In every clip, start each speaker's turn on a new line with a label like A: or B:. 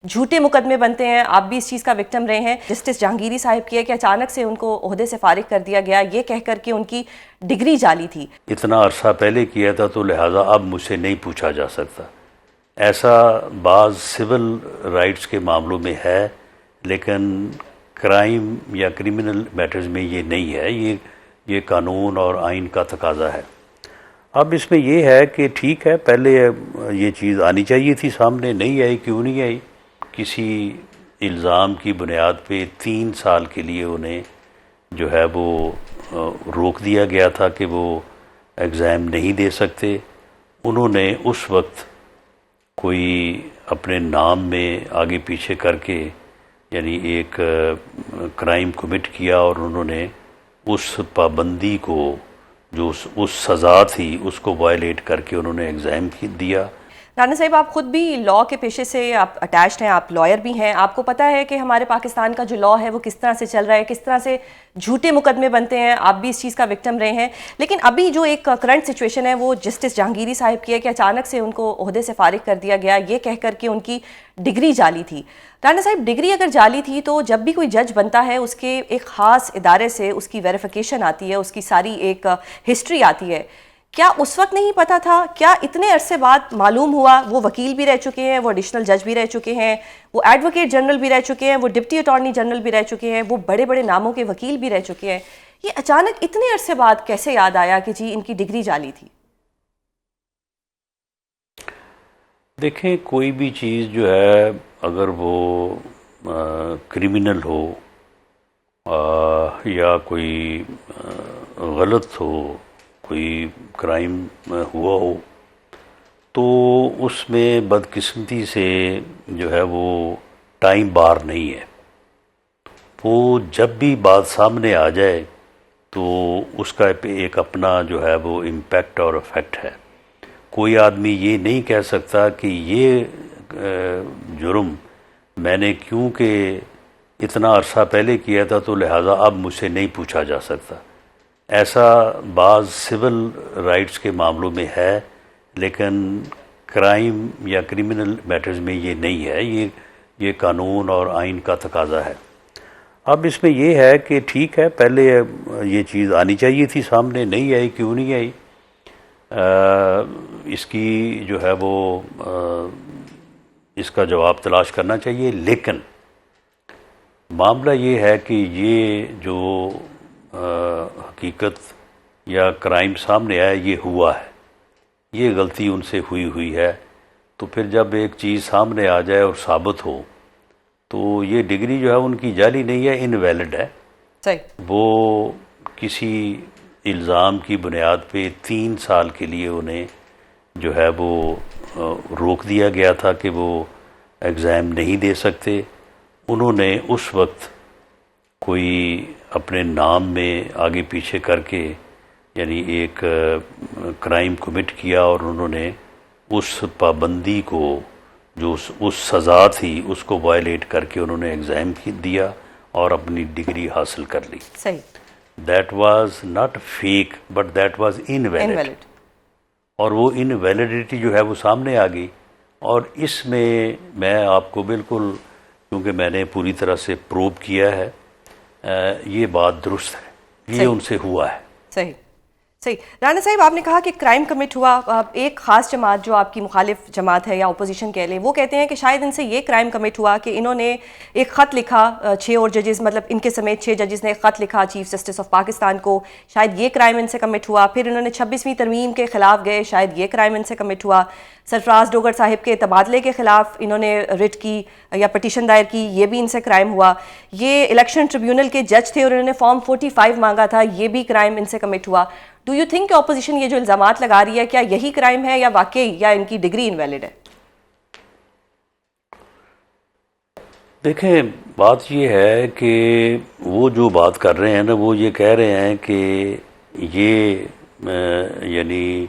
A: جھوٹے مقدمے بنتے ہیں. آپ بھی اس چیز کا وکٹم رہے ہیں. جسٹس جہانگیری صاحب کی ہے کہ اچانک سے ان کو عہدے سے فارغ کر دیا گیا یہ کہہ کر کہ ان کی ڈگری جعلی تھی.
B: اتنا عرصہ پہلے کیا تھا تو لہٰذا اب مجھ سے نہیں پوچھا جا سکتا. ایسا بعض سول رائٹس کے معاملوں میں ہے، لیکن کرائم یا کرمنل میٹرز میں یہ نہیں ہے. یہ قانون اور آئین کا تقاضا ہے. اب اس میں یہ ہے کہ ٹھیک ہے، پہلے یہ چیز آنی چاہیے تھی سامنے، نہیں آئی. کیوں نہیں آئی؟ کسی الزام کی بنیاد پہ 3 سال کے لیے انہیں جو ہے وہ روک دیا گیا تھا کہ وہ ایگزام نہیں دے سکتے. انہوں نے اس وقت کوئی اپنے نام میں آگے پیچھے کر کے یعنی ایک کرائم کمٹ کیا، اور انہوں نے اس پابندی کو جو اس سزا تھی اس کو وائلیٹ کر کے انہوں نے ایگزام دیا.
A: رانا صاحب، آپ خود بھی لاء کے پیشے سے آپ اٹیچڈ ہیں، آپ لائر بھی ہیں. آپ کو پتہ ہے کہ ہمارے پاکستان کا جو لاء ہے وہ کس طرح سے چل رہا ہے، کس طرح سے جھوٹے مقدمے بنتے ہیں. آپ بھی اس چیز کا وکٹم رہے ہیں. لیکن ابھی جو ایک کرنٹ سچویشن ہے وہ جسٹس جہانگیری صاحب کی ہے کہ اچانک سے ان کو عہدے سے فارغ کر دیا گیا یہ کہہ کر کہ ان کی ڈگری جعلی تھی. رانا صاحب، ڈگری اگر جعلی تھی تو جب بھی کوئی جج بنتا ہے اس کے ایک خاص ادارے سے اس کی ویریفیکیشن آتی ہے، اس کی ساری ایک ہسٹری آتی ہے. کیا اس وقت نہیں پتا تھا؟ کیا اتنے عرصے بعد معلوم ہوا؟ وہ وکیل بھی رہ چکے ہیں، وہ ایڈیشنل جج بھی رہ چکے ہیں، وہ ایڈوکیٹ جنرل بھی رہ چکے ہیں، وہ ڈپٹی اٹارنی جنرل بھی رہ چکے ہیں، وہ بڑے بڑے ناموں کے وکیل بھی رہ چکے ہیں. یہ اچانک اتنے عرصے بعد کیسے یاد آیا کہ جی ان کی ڈگری جعلی تھی؟
B: دیکھیں، کوئی بھی چیز جو ہے اگر وہ کرمنل ہو یا کوئی غلط ہو، کوئی کرائم ہوا ہو، تو اس میں بدقسمتی سے جو ہے وہ ٹائم بار نہیں ہے. وہ جب بھی بات سامنے آ جائے تو اس کا ایک اپنا جو ہے وہ امپیکٹ اور افیکٹ ہے. کوئی آدمی یہ نہیں کہہ سکتا کہ یہ جرم میں نے کیونکہ اتنا عرصہ پہلے کیا تھا تو لہٰذا اب مجھ سے نہیں پوچھا جا سکتا. ایسا بعض سول رائٹس کے معاملوں میں ہے، لیکن کرائم یا کرمنل میٹرز میں یہ نہیں ہے. یہ قانون اور آئین کا تقاضا ہے. اب اس میں یہ ہے کہ ٹھیک ہے، پہلے یہ چیز آنی چاہیے تھی سامنے، نہیں آئی. کیوں نہیں آئی؟ اس کی جو ہے وہ اس کا جواب تلاش کرنا چاہیے. لیکن معاملہ یہ ہے کہ یہ جو حقیقت یا کرائم سامنے آیا یہ ہوا ہے، یہ غلطی ان سے ہوئی ہے. تو پھر جب ایک چیز سامنے آ جائے اور ثابت ہو تو یہ ڈگری جو ہے ان کی جعلی نہیں ہے، انویلڈ ہے.
A: صحیح.
B: وہ کسی الزام کی بنیاد پہ 3 سال کے لیے انہیں جو ہے وہ روک دیا گیا تھا کہ وہ ایگزام نہیں دے سکتے. انہوں نے اس وقت کوئی اپنے نام میں آگے پیچھے کر کے یعنی ایک کرائم کمٹ کیا، اور انہوں نے اس پابندی کو جو اس سزا تھی اس کو وائلیٹ کر کے انہوں نے ایگزام دیا اور اپنی ڈگری حاصل کر لی.
A: صحیح.
B: That was not fake but that was invalid. اور وہ انویلڈیٹی جو ہے وہ سامنے آ گئی. اور اس میں آپ کو بالکل، کیونکہ میں نے پوری طرح سے پروب کیا ہے، یہ بات درست ہے، یہ ان سے ہوا ہے.
A: صحیح. صحیح. رانا صاحب، آپ نے کہا کہ کرائم کمٹ ہوا. ایک خاص جماعت جو آپ کی مخالف جماعت ہے یا اپوزیشن کہہ لیں، وہ کہتے ہیں کہ شاید ان سے یہ کرائم کمٹ ہوا کہ انہوں نے ایک خط لکھا 6 اور ججز، مطلب ان کے سمیت 6 ججز نے ایک خط لکھا چیف جسٹس آف پاکستان کو، شاید یہ کرائم ان سے کمٹ ہوا. پھر انہوں نے 26ویں ترمیم کے خلاف گئے، شاید یہ کرائم ان سے کمٹ ہوا. سرفراز ڈوگر صاحب کے تبادلے کے خلاف انہوں نے رٹ کی یا پٹیشن دائر کی، یہ بھی ان سے کرائم ہوا. یہ الیکشن ٹریبیونل کے جج تھے اور انہوں نے فارم 45 مانگا تھا، یہ بھی کرائم ان سے کمٹ ہوا. ڈو یو تھنک کہ اپوزیشن یہ جو الزامات لگا رہی ہے کیا یہی کرائم ہے یا واقعی یا ان کی ڈگری انویلڈ ہے؟
B: دیکھیں، بات یہ ہے کہ وہ جو بات کر رہے ہیں نا، وہ یہ کہہ رہے ہیں کہ یہ یعنی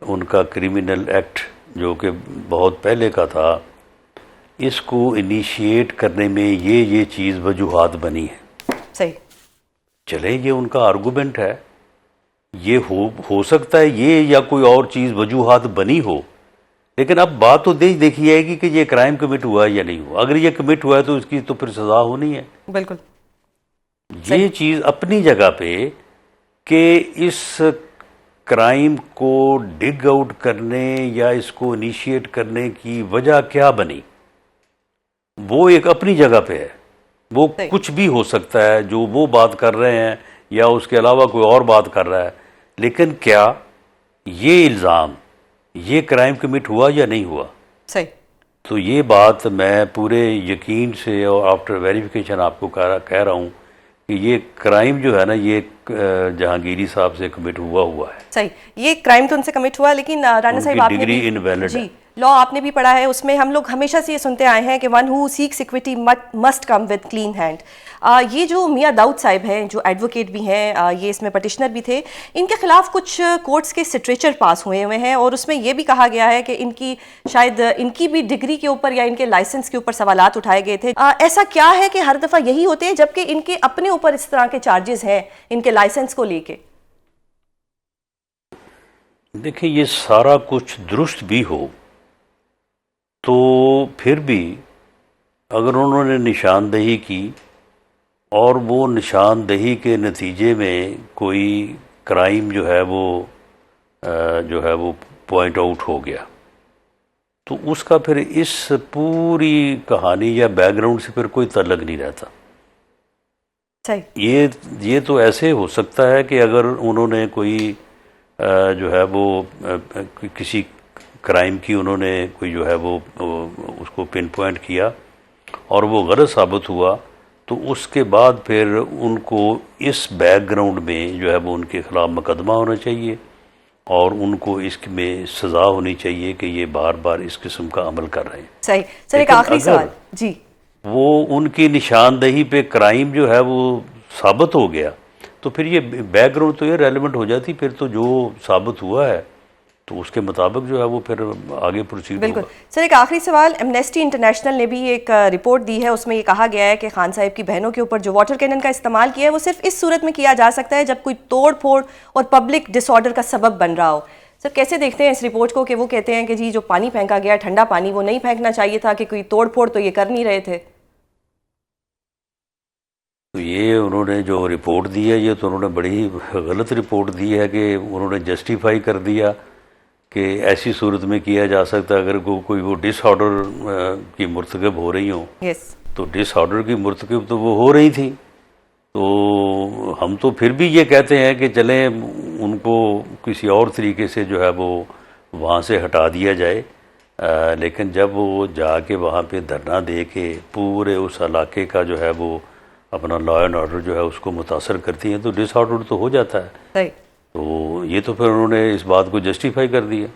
B: ان کا کرمنل ایکٹ جو کہ بہت پہلے کا تھا، اس کو انیشیٹ کرنے میں یہ چیز وجوہات بنی ہے.
A: صحیح.
B: چلیں، یہ ان کا آرگومنٹ ہے، یہ ہو سکتا ہے یہ یا کوئی اور چیز وجوہات بنی ہو، لیکن اب بات تو دیکھی جائے گی کہ یہ کرائم کمٹ ہوا ہے یا نہیں ہوا. اگر یہ کمٹ ہوا ہے تو اس کی تو پھر سزا ہونی ہے.
A: بالکل
B: یہ چیز اپنی جگہ پہ کہ اس کرائم کو ڈگ آؤٹ کرنے یا اس کو انیشیٹ کرنے کی وجہ کیا بنی، وہ ایک اپنی جگہ پہ ہے. وہ کچھ بھی ہو سکتا ہے جو وہ بات کر رہے ہیں یا اس کے علاوہ کوئی اور بات کر رہا ہے، لیکن کیا یہ الزام یہ کرائم کمٹ ہوا یا نہیں ہوا.
A: صحیح.
B: تو یہ بات میں پورے یقین سے اور آفٹر ویریفیکیشن آپ کو کہہ رہا ہوں کہ یہ کرائم جو ہے نا یہ جہانگیری صاحب سے کمٹ ہوا ہے.
A: صحیح، یہ کرائم تو ان سے کمٹ ہوا، لیکن رانا صاحب آپ نے
B: ڈگری
A: بھی
B: انویلڈ
A: جی لا آپ نے بھی پڑھا ہے، اس میں ہم لوگ ہمیشہ سے یہ سنتے آئے ہیں کہ one who sex equity must come with clean hand. یہ جو میاں داؤد صاحب ہیں جو ایڈوکیٹ بھی ہیں، یہ اس میں پٹیشنر بھی تھے، ان کے خلاف کچھ کورٹس کے سٹریچر پاس ہوئے ہیں اور اس میں یہ بھی کہا گیا ہے کہ ان کی شاید ان کی بھی ڈگری کے اوپر یا ان کے لائسنس کے اوپر سوالات اٹھائے گئے تھے. ایسا کیا ہے کہ ہر دفعہ یہی ہوتے ہیں جبکہ ان کے اپنے اوپر اس طرح کے چارجز ہیں ان کے لائسنس کو لے کے؟
B: دیکھیں یہ سارا کچھ درست بھی ہو تو پھر بھی اگر انہوں نے نشاندہی کی اور وہ نشاندہی کے نتیجے میں کوئی کرائم جو ہے وہ پوائنٹ آؤٹ ہو گیا تو اس کا پھر اس پوری کہانی یا بیک گراؤنڈ سے پھر کوئی تعلق نہیں رہتا. یہ تو ایسے ہو سکتا ہے کہ اگر انہوں نے کوئی جو ہے وہ کسی کرائم کی انہوں نے کوئی جو ہے وہ اس کو پن پوائنٹ کیا اور وہ غلط ثابت ہوا تو اس کے بعد پھر ان کو اس بیک گراؤنڈ میں جو ہے وہ ان کے خلاف مقدمہ ہونا چاہیے اور ان کو اس میں سزا ہونی چاہیے کہ یہ بار بار اس قسم کا عمل کر رہے ہیں.
A: صحیح. سر ایک آخری سوال. جی
B: وہ ان کی نشاندہی پہ کرائم جو ہے وہ ثابت ہو گیا تو پھر یہ بیک گراؤنڈ تو یہ ریلیونٹ ہو جاتی، پھر تو جو ثابت ہوا ہے تو اس کے مطابق جو ہے وہ پھر آگے پروسیڈ ہوگا.
A: بالکل. سر ایک آخری سوال. ایمنیسٹی انٹرنیشنل نے بھی ایک رپورٹ دی ہے، اس میں یہ کہا گیا ہے کہ خان صاحب کی بہنوں کے اوپر جو واٹر کینن کا استعمال کیا ہے وہ صرف اس صورت میں کیا جا سکتا ہے جب کوئی توڑ پھوڑ اور پبلک ڈس آرڈر کا سبب بن رہا ہو. سر کیسے دیکھتے ہیں اس رپورٹ کو کہ وہ کہتے ہیں کہ جی جو پانی پھینکا گیا ٹھنڈا پانی وہ نہیں پھینکنا چاہیے تھا کہ کوئی توڑ پھوڑ تو یہ کر نہیں رہے تھے؟
B: تو یہ انہوں نے جو رپورٹ دی ہے یہ تو انہوں نے بڑی غلط رپورٹ دی ہے کہ انہوں نے جسٹیفائی کر دیا کہ ایسی صورت میں کیا جا سکتا ہے اگر کوئی وہ ڈس آرڈر کی مرتکب ہو رہی ہوں تو ڈس آرڈر کی مرتکب تو وہ ہو رہی تھی. تو ہم تو پھر بھی یہ کہتے ہیں کہ چلیں ان کو کسی اور طریقے سے جو ہے وہ وہاں سے ہٹا دیا جائے، لیکن جب وہ جا کے وہاں پہ دھرنا دے کے پورے اس علاقے کا جو ہے وہ اپنا لا اینڈ آرڈر جو ہے اس کو متاثر کرتی ہیں تو ڈس آرڈر تو ہو جاتا ہے. تو یہ تو پھر انہوں نے اس بات کو جسٹیفائی کر دیا.